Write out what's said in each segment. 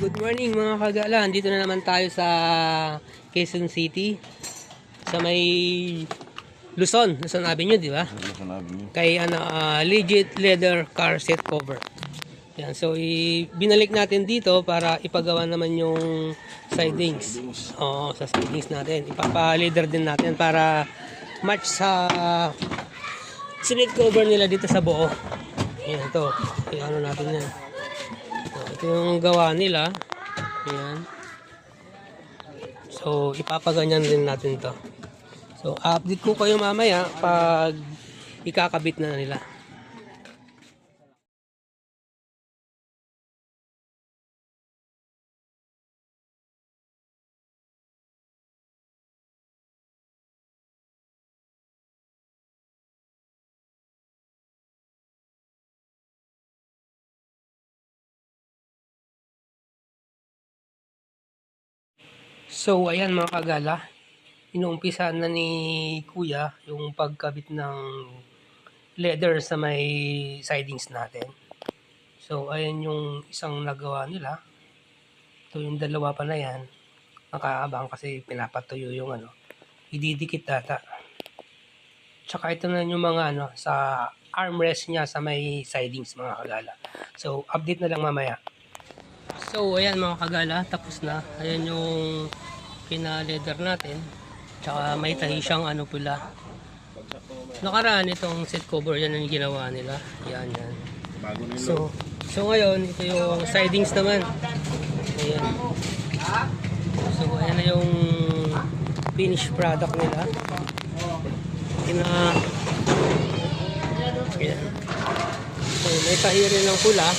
Good morning mga kagala. Dito na naman tayo sa Quezon City. Sa may Luzon Avenue, di ba? Luzon Avenue. Kay Legit Leather Car Seat Cover. Yan, so binalik natin dito para ipagawa naman yung sidings. Oo, sa sidings natin. Ipapa-leather din natin para match sa seat cover nila dito sa buo. Yan, ito. Ano natin yan. Ito yung gawa nila. Ayan. So, ipapaganyan din natin to. So, update ko kayo mamaya pag ikakabit na nila. So, ayan mga kagala, inuumpisa na ni Kuya yung pagkabit ng leather sa may sidings natin. So, ayan yung isang nagawa nila. Ito yung dalawa pa na yan. Nakaabang kasi pinapatuyo yung ididikit data. Tsaka ito na yung mga sa armrest niya sa may sidings mga kagala. So, update na lang mamaya. So, ayan mga kagala, tapos na. Ayan yung pina-leather natin. Tsaka may tahi siyang pula. Nakaraan itong seat cover, yan ang ginawa nila. Yan. So ngayon, ito yung sidings naman. Ayan. So, ayan na yung finished product nila. Ayan. So, may tahi rin ng pula.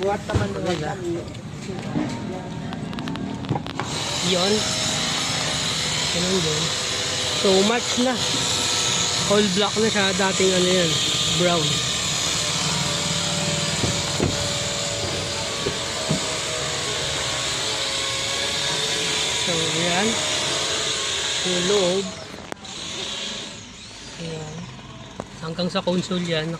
Buat naman nila. Yun. Ganun din. So, match na. All black na siya. Dating yan. Brown. So, yan. Yung loob. Ayan. Hanggang sa console yan.